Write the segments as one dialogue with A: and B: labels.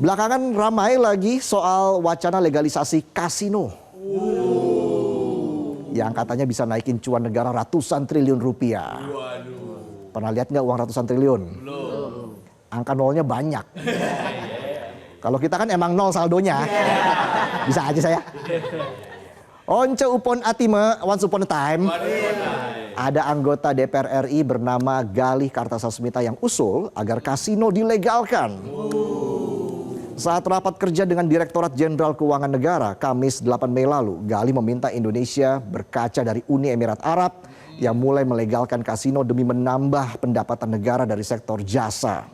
A: Belakangan ramai lagi soal wacana legalisasi kasino. Yang katanya bisa naikin cuan negara ratusan triliun rupiah. Pernah lihat nggak uang ratusan triliun?
B: Belum.
A: Angka nolnya banyak. Kalau kita kan emang nol saldonya. Bisa aja saya. Once upon a time, once upon a time, ada anggota DPR RI bernama Galih Kartasasmita yang usul agar kasino dilegalkan. Saat rapat kerja dengan Direktorat Jenderal Keuangan Negara, Kamis 8 Mei lalu, Galih meminta Indonesia berkaca dari Uni Emirat Arab yang mulai melegalkan kasino demi menambah pendapatan negara dari sektor jasa.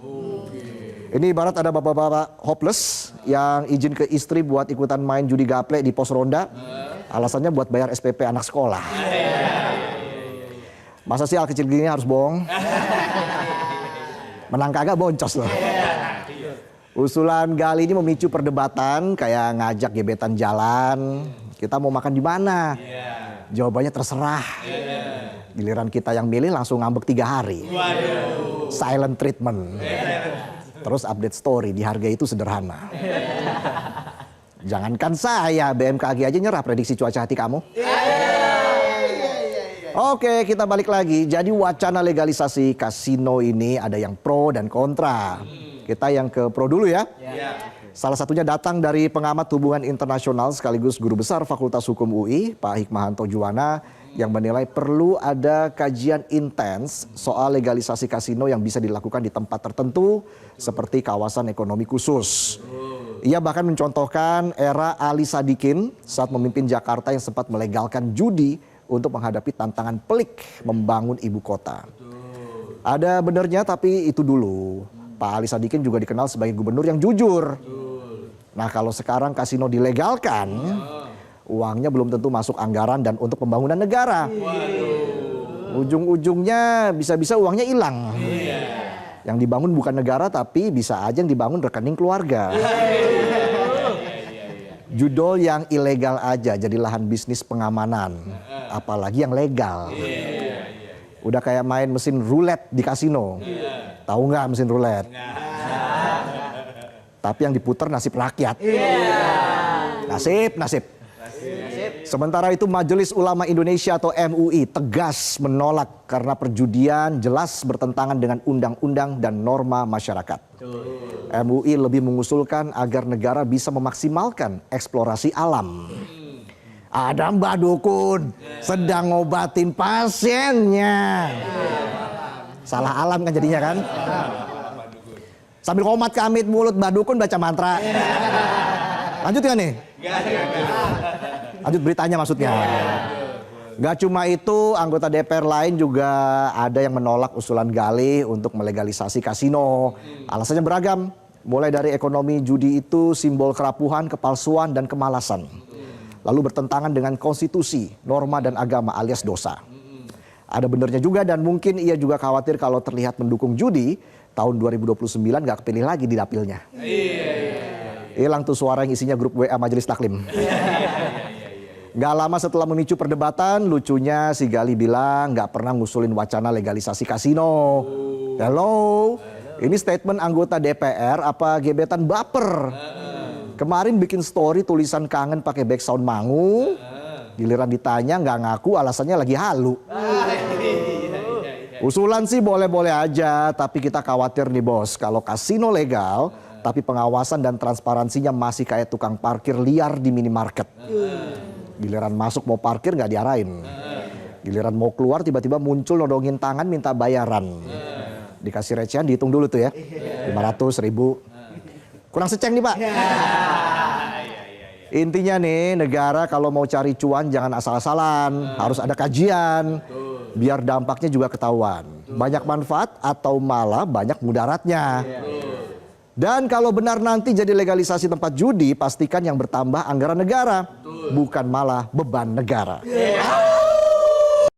A: Ini ibarat ada bapak-bapak hopeless yang izin ke istri buat ikutan main judi gaple di pos ronda. Alasannya buat bayar SPP anak sekolah. Masa sih hal kecil gini harus bohong? Menang kagak boncos loh. Usulan Galih ini memicu perdebatan kayak ngajak gebetan jalan. Kita mau makan di mana? Jawabannya terserah. Giliran kita yang milih langsung ngambek 3 hari. Silent treatment. Terus update story, dihargai itu sederhana. Jangankan saya, BMKG aja nyerah prediksi cuaca hati kamu. Oke, kita balik lagi. Jadi wacana legalisasi kasino ini ada yang pro dan kontra. Kita yang ke pro dulu ya. Salah satunya datang dari pengamat hubungan internasional sekaligus guru besar Fakultas Hukum UI, Pak Hikmahanto Juwana, yang menilai perlu ada kajian intens soal legalisasi kasino yang bisa dilakukan di tempat tertentu seperti kawasan ekonomi khusus. Ia bahkan mencontohkan era Ali Sadikin saat memimpin Jakarta yang sempat melegalkan judi untuk menghadapi tantangan pelik membangun ibu kota. Ada benernya tapi itu dulu. Pak Ali Sadikin juga dikenal sebagai gubernur yang jujur. Nah kalau sekarang kasino dilegalkan, uangnya belum tentu masuk anggaran dan untuk pembangunan negara. Ujung-ujungnya bisa-bisa uangnya hilang. Yang dibangun bukan negara tapi bisa aja yang dibangun rekening keluarga. Judol yang ilegal aja jadi lahan bisnis pengamanan. Apalagi yang legal. Udah kayak main mesin roulette di kasino. Tahu nggak mesin roulette? Tapi yang diputar nasib rakyat. Nasib. Sementara itu Majelis Ulama Indonesia atau MUI tegas menolak karena perjudian jelas bertentangan dengan undang-undang dan norma masyarakat. MUI lebih mengusulkan agar negara bisa memaksimalkan eksplorasi alam. Ada Mbak Dukun sedang ngobatin pasiennya. Salah alam kan jadinya kan? Sambil komat kamit mulut Mbak Dukun baca mantra. Lanjut kan nih? Lanjut beritanya maksudnya. Gak cuma itu, anggota DPR lain juga ada yang menolak usulan Galih untuk melegalisasi kasino. Alasannya beragam, mulai dari ekonomi judi itu simbol kerapuhan, kepalsuan, dan kemalasan. Lalu bertentangan dengan konstitusi, norma, dan agama alias dosa. Ada benernya juga dan mungkin ia juga khawatir kalau terlihat mendukung judi, tahun 2029 gak kepilih lagi di dapilnya. Hilang tuh suara yang isinya grup WA Majelis Taklim. Gak lama setelah memicu perdebatan, lucunya si Galih bilang gak pernah ngusulin wacana legalisasi kasino. Hello, ini statement anggota DPR apa gebetan baper? Kemarin bikin story tulisan kangen pakai background mangu. Giliran ditanya nggak ngaku alasannya lagi halu. Usulan sih boleh-boleh aja, tapi kita khawatir nih bos. Kalau kasino legal, tapi pengawasan dan transparansinya masih kayak tukang parkir liar di minimarket. Giliran masuk mau parkir nggak diarahin. Giliran mau keluar tiba-tiba muncul nodongin tangan minta bayaran. Dikasih recehan dihitung dulu tuh ya. 500, 1000. Kurang seceng nih Pak. Intinya nih negara kalau mau cari cuan jangan asal-asalan. Harus ada kajian. Biar dampaknya juga ketahuan. Banyak manfaat atau malah banyak mudaratnya. Dan kalau benar nanti jadi legalisasi tempat judi, pastikan yang bertambah anggaran negara. Bukan malah beban negara.